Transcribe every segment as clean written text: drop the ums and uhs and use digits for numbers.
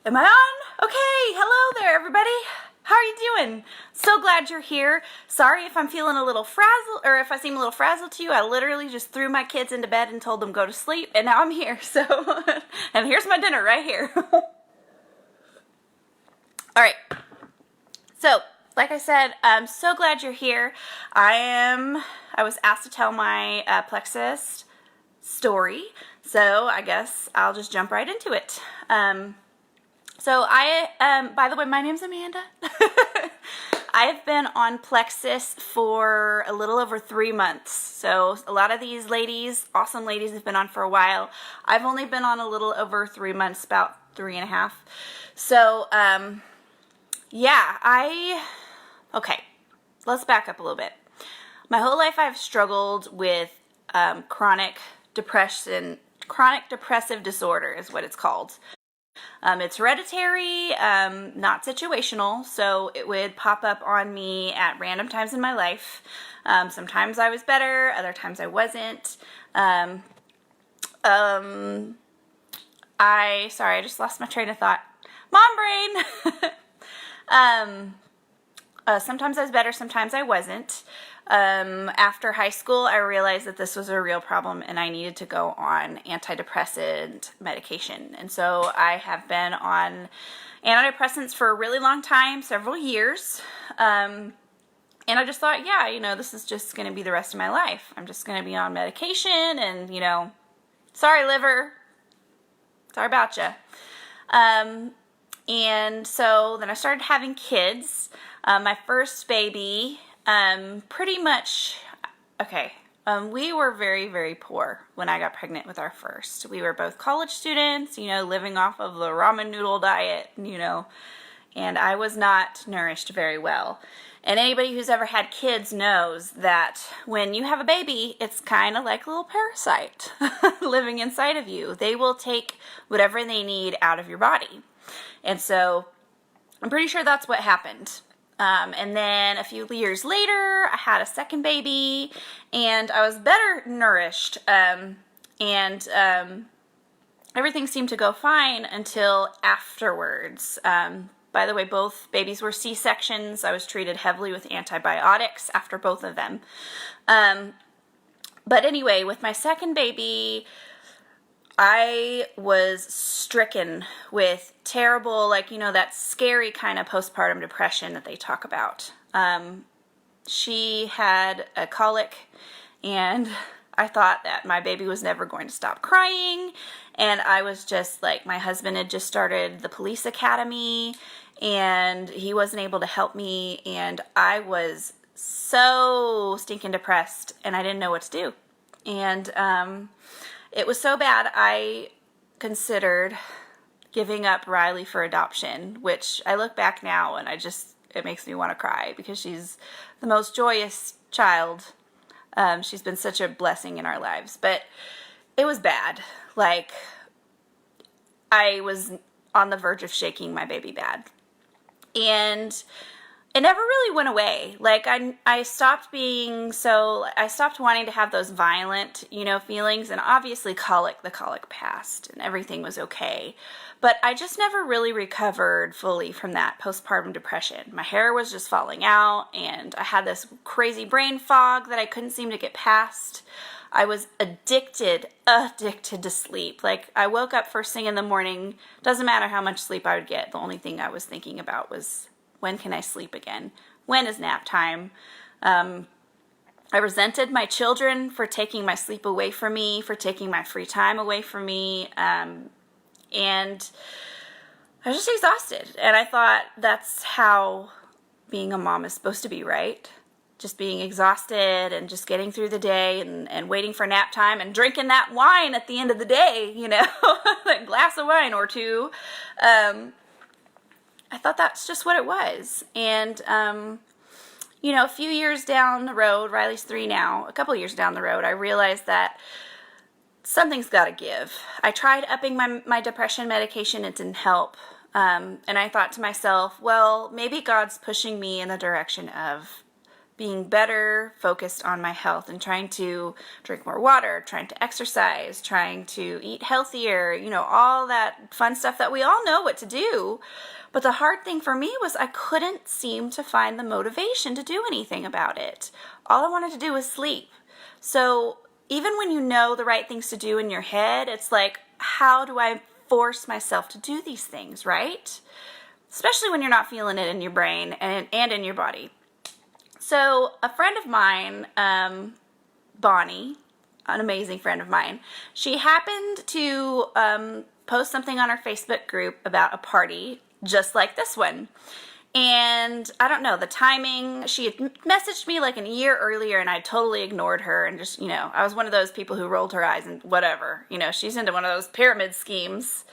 Am I on? Okay, hello there, everybody. How are you doing? So glad you're here. Sorry if I'm feeling a little frazzled, or if I seem a little frazzled to you. I literally just threw my kids into bed and told them go to sleep, and now I'm here. So, and here's my dinner right here. All right. So, like I said, I'm so glad you're here. I was asked to tell my Plexus story, so I guess I'll just jump right into it. By the way, my name's Amanda. I've been on Plexus for a little over 3 months. So a lot of these ladies, awesome ladies, have been on for a while. I've only been on a little over 3 months, about 3.5. So, okay, let's back up a little bit. My whole life I've struggled with chronic depressive disorder is what it's called. It's hereditary, not situational, so it would pop up on me at random times in my life. Sometimes I was better, other times I wasn't. Sorry, I just lost my train of thought. Mom brain! Sometimes I was better, sometimes I wasn't. After high school, I realized that this was a real problem and I needed to go on antidepressant medication. And so I have been on antidepressants for a really long time, several years. And I just thought, this is just going to be the rest of my life. I'm just going to be on medication and, sorry, liver. Sorry about you. And so then I started having kids. My first baby, we were very, very poor when I got pregnant with our first. We were both college students, living off of the ramen noodle diet, and I was not nourished very well. And anybody who's ever had kids knows that when you have a baby, it's kind of like a little parasite living inside of you. They will take whatever they need out of your body. And so I'm pretty sure that's what happened. And then a few years later, I had a second baby, and I was better nourished, and everything seemed to go fine until afterwards. By the way, both babies were C-sections. I was treated heavily with antibiotics after both of them. But anyway, with my second baby, I was stricken with terrible, that scary kind of postpartum depression that they talk about. She had a colic, and I thought that my baby was never going to stop crying, and I was just my husband had just started the police academy, and he wasn't able to help me, and I was so stinking depressed, and I didn't know what to do. And, it was so bad, I considered giving up Riley for adoption, which I look back now and it makes me want to cry because she's the most joyous child. She's been such a blessing in our lives, but it was bad. I was on the verge of shaking my baby bad. And it never really went away. I stopped I stopped wanting to have those violent, feelings, and obviously the colic passed and everything was okay. But I just never really recovered fully from that postpartum depression. My hair was just falling out, and I had this crazy brain fog that I couldn't seem to get past. I was addicted to sleep. I woke up first thing in the morning, doesn't matter how much sleep I would get. The only thing I was thinking about was, when can I sleep again? When is nap time? I resented my children for taking my sleep away from me, for taking my free time away from me, and I was just exhausted. And I thought that's how being a mom is supposed to be, right? Just being exhausted and just getting through the day and waiting for nap time and drinking that wine at the end of the day, that glass of wine or two. I thought that's just what it was. And, a few years down the road, Riley's 3 now, a couple years down the road, I realized that something's got to give. I tried upping my depression medication. It didn't help. And I thought to myself, well, maybe God's pushing me in the direction of being better focused on my health and trying to drink more water, trying to exercise, trying to eat healthier, you know, all that fun stuff that we all know what to do. But the hard thing for me was I couldn't seem to find the motivation to do anything about it. All I wanted to do was sleep. So even when you know the right things to do in your head, it's like, how do I force myself to do these things, right? Especially when you're not feeling it in your brain and in your body. So a friend of mine, Bonnie, an amazing friend of mine, she happened to post something on her Facebook group about a party just like this one. And I don't know, the timing, she had messaged me like a year earlier and I totally ignored her and just, you know, I was one of those people who rolled her eyes and whatever. You know, she's into one of those pyramid schemes.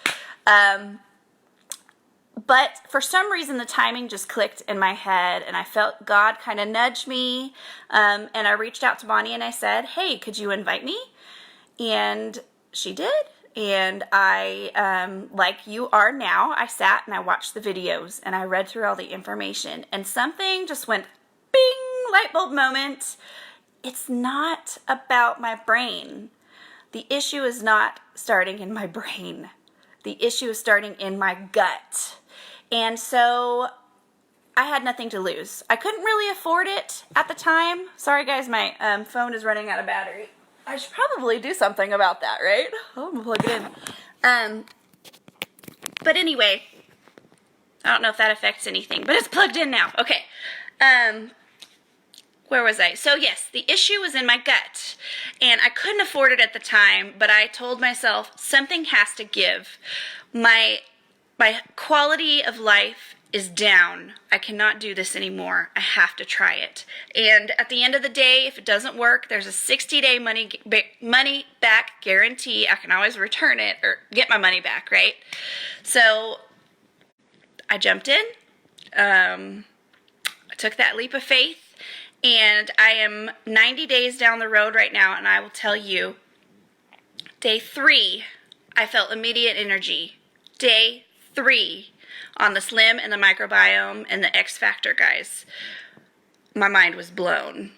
But for some reason, the timing just clicked in my head, and I felt God kind of nudge me, and I reached out to Bonnie, and I said, hey, could you invite me? And she did, and I, like you are now, I sat and I watched the videos, and I read through all the information, and something just went, bing, light bulb moment. It's not about my brain. The issue is not starting in my brain. The issue is starting in my gut. And so I had nothing to lose. I couldn't really afford it at the time. Sorry guys, my phone is running out of battery. I should probably do something about that, right? Oh, I'm gonna plug it in. But anyway, I don't know if that affects anything, but it's plugged in now. Okay. Where was I? So yes, the issue was in my gut, and I couldn't afford it at the time, but I told myself something has to give. My quality of life is down. I cannot do this anymore. I have to try it. And at the end of the day, if it doesn't work, there's a 60-day money back guarantee. I can always return it or get my money back, right? So I jumped in. I took that leap of faith, and I am 90 days down the road right now, and I will tell you, day 3, I felt immediate energy. Day 3 on the Slim and the microbiome and the X Factor, guys. My mind was blown.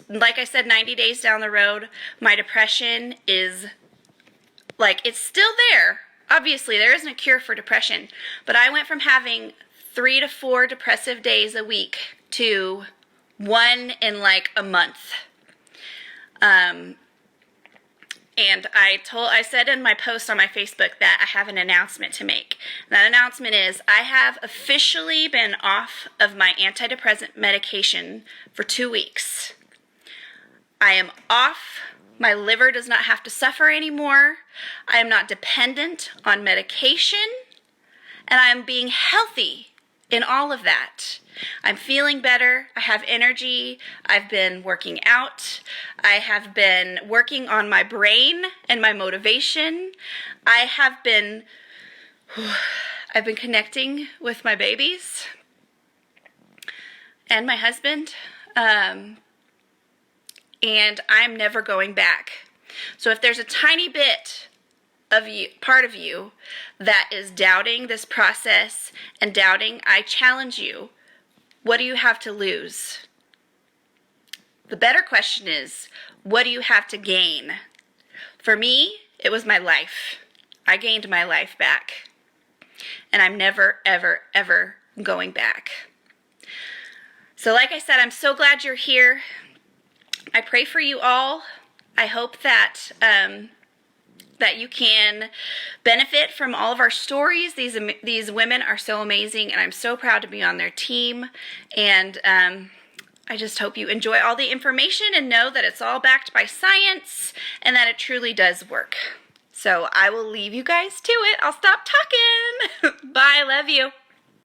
Like I said, 90 days down the road, my depression is like, it's still there. Obviously, there isn't a cure for depression, but I went from having 3 to 4 depressive days a week to 1 in like a month. And I said in my post on my Facebook that I have an announcement to make. And that announcement is I have officially been off of my antidepressant medication for 2 weeks. I am off. My liver does not have to suffer anymore. I am not dependent on medication. And I am being healthy in all of that. I'm feeling better. I have energy. I've been working out. I have been working on my brain and my motivation. I've been connecting with my babies and my husband. And I'm never going back. So if there's a tiny bit of you, part of you that is doubting this process and doubting, I challenge you. What do you have to lose? The better question is, what do you have to gain? For me, it was my life. I gained my life back. And I'm never, ever, ever going back. So like I said, I'm so glad you're here. I pray for you all. I hope that that you can benefit from all of our stories. These women are so amazing, and I'm so proud to be on their team. And I just hope you enjoy all the information and know that it's all backed by science and that it truly does work. So I will leave you guys to it. I'll stop talking. Bye. Love you.